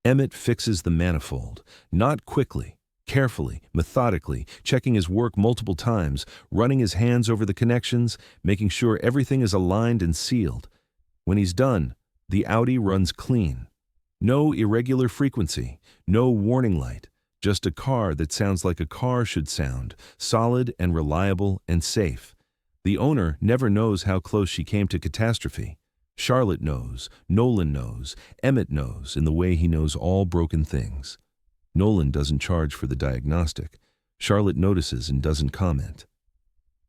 Emmett fixes the manifold, not quickly, carefully, methodically, checking his work multiple times, running his hands over the connections, making sure everything is aligned and sealed. When he's done, the Audi runs clean. No irregular frequency, no warning light, just a car that sounds like a car should sound, solid and reliable and safe. The owner never knows how close she came to catastrophe. Charlotte knows, Nolan knows, Emmett knows in the way he knows all broken things. Nolan doesn't charge for the diagnostic. Charlotte notices and doesn't comment.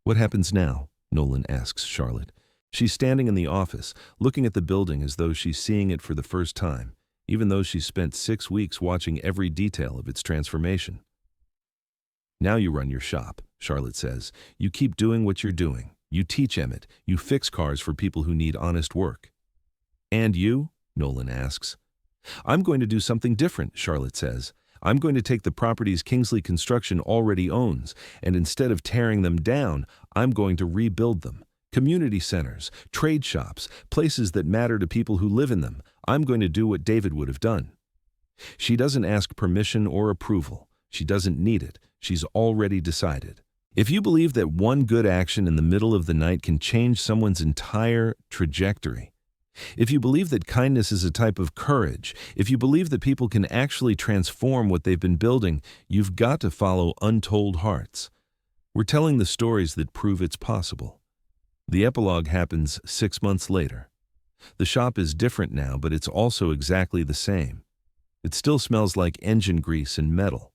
"What happens now?" Nolan asks Charlotte. She's standing in the office, looking at the building as though she's seeing it for the first time, even though she's spent 6 weeks watching every detail of its transformation. "Now you run your shop," Charlotte says. "You keep doing what you're doing. You teach Emmett. You fix cars for people who need honest work." "And you?" Nolan asks. "I'm going to do something different," Charlotte says. "I'm going to take the properties Kingsley Construction already owns, and instead of tearing them down, I'm going to rebuild them. Community centers, trade shops, places that matter to people who live in them. I'm going to do what David would have done." She doesn't ask permission or approval. She doesn't need it. She's already decided. If you believe that one good action in the middle of the night can change someone's entire trajectory, if you believe that kindness is a type of courage, if you believe that people can actually transform what they've been building, you've got to follow Untold Hearts. We're telling the stories that prove it's possible. The epilogue happens 6 months later. The shop is different now, but it's also exactly the same. It still smells like engine grease and metal.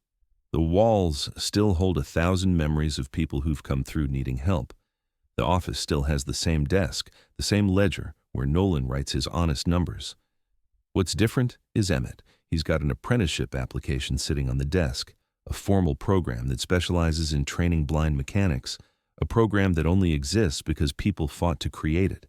The walls still hold 1,000 memories of people who've come through needing help. The office still has the same desk, the same ledger, where Nolan writes his honest numbers. What's different is Emmett. He's got an apprenticeship application sitting on the desk, a formal program that specializes in training blind mechanics, a program that only exists because people fought to create it.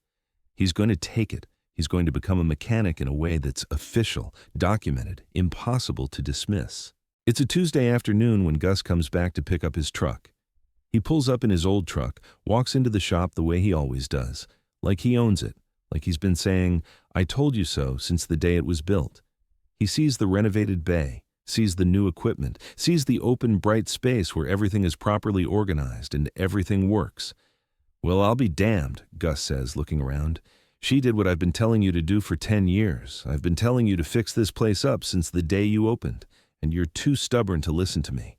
He's going to take it. He's going to become a mechanic in a way that's official, documented, impossible to dismiss. It's a Tuesday afternoon when Gus comes back to pick up his truck. He pulls up in his old truck, walks into the shop the way he always does, like he owns it, like he's been saying, "I told you so," since the day it was built. He sees the renovated bay, sees the new equipment, sees the open, bright space where everything is properly organized and everything works. "Well, I'll be damned," Gus says, looking around. "She did what I've been telling you to do for 10 years. I've been telling you to fix this place up since the day you opened, and you're too stubborn to listen to me."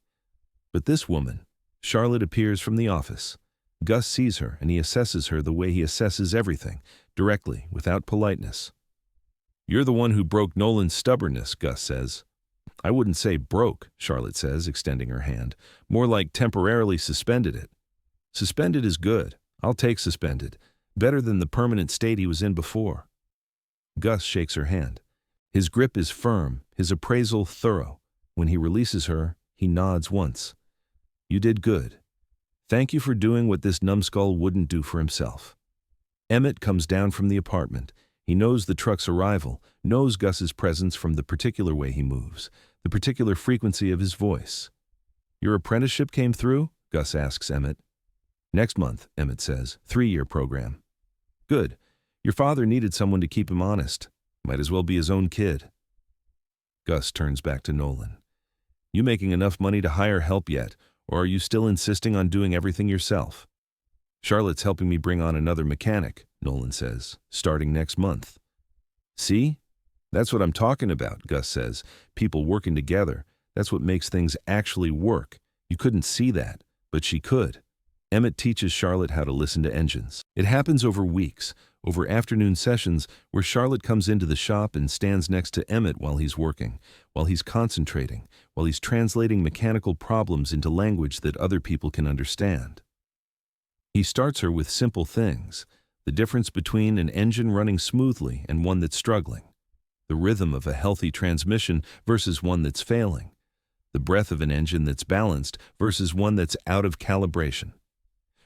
But this woman, Charlotte, appears from the office. Gus sees her, and he assesses her the way he assesses everything, directly, without politeness. "You're the one who broke Nolan's stubbornness," Gus says. "I wouldn't say broke," Charlotte says, extending her hand. "More like temporarily suspended it." "Suspended is good. I'll take suspended. Better than the permanent state he was in before." Gus shakes her hand. His grip is firm, his appraisal thorough. When he releases her, he nods once. "You did good. Thank you for doing what this numbskull wouldn't do for himself." Emmett comes down from the apartment. He knows the truck's arrival, knows Gus's presence from the particular way he moves, the particular frequency of his voice. "Your apprenticeship came through?" Gus asks Emmett. "Next month," Emmett says. 3-year program. "Good. Your father needed someone to keep him honest. Might as well be his own kid. Gus turns back to Nolan. You making enough money to hire help yet, or are you still insisting on doing everything yourself? Charlotte's helping me bring on another mechanic, Nolan says, starting next month. See? That's what I'm talking about, Gus says. People working together. That's what makes things actually work. You couldn't see that, but she could. Emmett teaches Charlotte how to listen to engines. It happens over weeks, over afternoon sessions where Charlotte comes into the shop and stands next to Emmett while he's working, while he's concentrating, while he's translating mechanical problems into language that other people can understand. He starts her with simple things, the difference between an engine running smoothly and one that's struggling, the rhythm of a healthy transmission versus one that's failing, the breath of an engine that's balanced versus one that's out of calibration.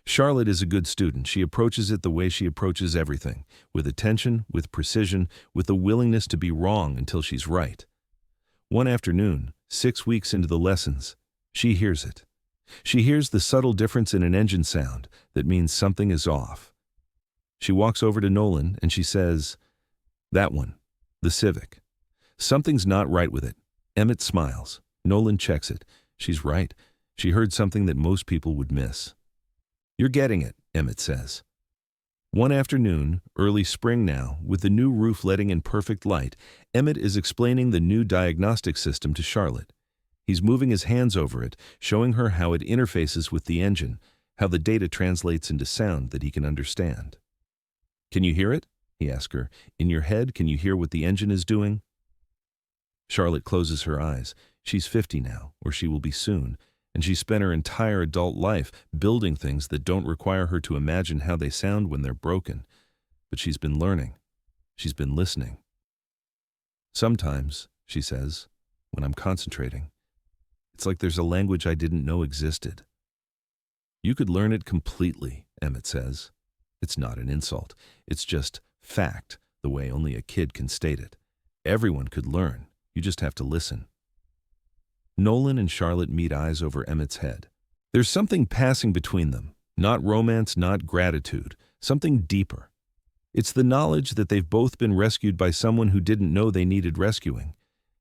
Charlotte is a good student. She approaches it the way she approaches everything, with attention, with precision, with the willingness to be wrong until she's right. One afternoon, 6 weeks into the lessons, she hears it. She hears the subtle difference in an engine sound that means something is off. She walks over to Nolan and she says, "That one, the Civic. Something's not right with it." Emmett smiles. Nolan checks it. She's right. She heard something that most people would miss. "You're getting it," Emmett says. One afternoon, early spring now, with the new roof letting in perfect light, Emmett is explaining the new diagnostic system to Charlotte. He's moving his hands over it, showing her how it interfaces with the engine, how the data translates into sound that he can understand. "Can you hear it?" he asks her. "In your head, can you hear what the engine is doing?" Charlotte closes her eyes. She's 50 now, or she will be soon, and she spent her entire adult life building things that don't require her to imagine how they sound when they're broken. But she's been learning. She's been listening. "Sometimes," she says, "when I'm concentrating, it's like there's a language I didn't know existed." "You could learn it completely," Emmett says. It's not an insult. It's just fact, the way only a kid can state it. Everyone could learn. You just have to listen. Nolan and Charlotte meet eyes over Emmett's head. There's something passing between them, not romance, not gratitude, something deeper. It's the knowledge that they've both been rescued by someone who didn't know they needed rescuing.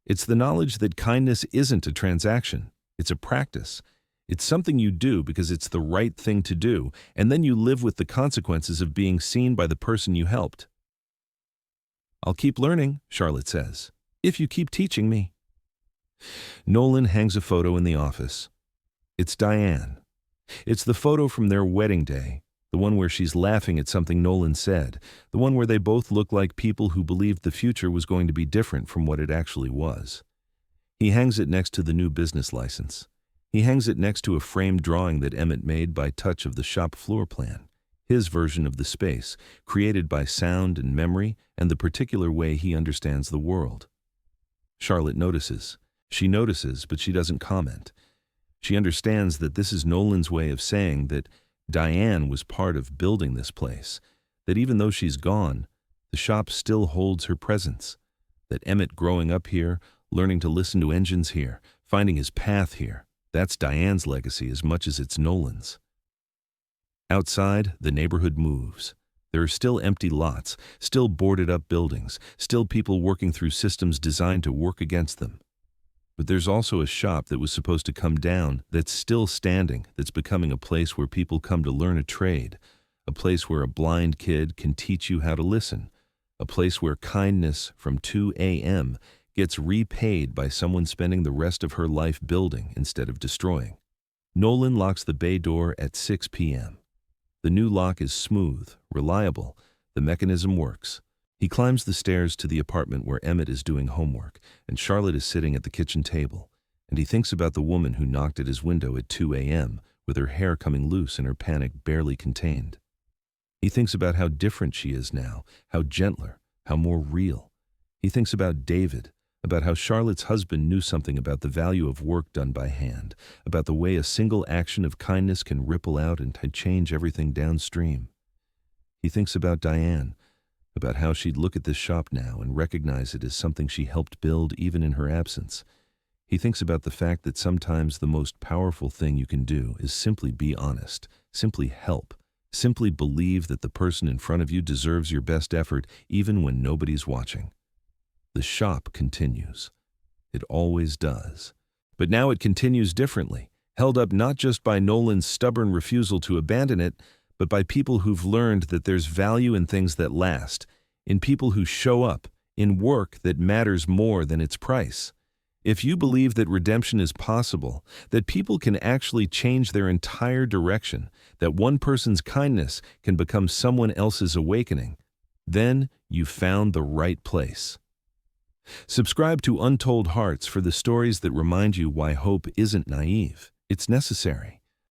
It's the knowledge that kindness isn't a transaction, it's a practice. It's something you do because it's the right thing to do, and then you live with the consequences of being seen by the person you helped. "I'll keep learning," Charlotte says, "if you keep teaching me." Nolan hangs a photo in the office. It's Diane. It's the photo from their wedding day, the one where she's laughing at something Nolan said, the one where they both look like people who believed the future was going to be different from what it actually was. He hangs it next to the new business license. He hangs it next to a framed drawing that Emmett made by touch of the shop floor plan, his version of the space, created by sound and memory and the particular way he understands the world. Charlotte notices. She notices, but she doesn't comment. She understands that this is Nolan's way of saying that Diane was part of building this place, that even though she's gone, the shop still holds her presence, that Emmett growing up here, learning to listen to engines here, finding his path here, that's Diane's legacy as much as it's Nolan's. Outside, the neighborhood moves. There are still empty lots, still boarded up buildings, still people working through systems designed to work against them. But there's also a shop that was supposed to come down that's still standing, that's becoming a place where people come to learn a trade, a place where a blind kid can teach you how to listen, a place where kindness from 2 a.m. gets repaid by someone spending the rest of her life building instead of destroying. Nolan locks the bay door at 6 p.m. The new lock is smooth, reliable, the mechanism works. He climbs the stairs to the apartment where Emmett is doing homework, and Charlotte is sitting at the kitchen table, and he thinks about the woman who knocked at his window at 2 a.m., with her hair coming loose and her panic barely contained. He thinks about how different she is now, how gentler, how more real. He thinks about David, about how Charlotte's husband knew something about the value of work done by hand, about the way a single action of kindness can ripple out and change everything downstream. He thinks about Diane, about how she'd look at this shop now and recognize it as something she helped build even in her absence. He thinks about the fact that sometimes the most powerful thing you can do is simply be honest, simply help, Simply believe that the person in front of you deserves your best effort even when nobody's watching. The shop continues. It always does. But now it continues differently, held up not just by Nolan's stubborn refusal to abandon it, but by people who've learned that there's value in things that last, in people who show up, in work that matters more than its price. If you believe that redemption is possible, that people can actually change their entire direction, that one person's kindness can become someone else's awakening, then you've found the right place. Subscribe to Untold Hearts for the stories that remind you why hope isn't naive, it's necessary.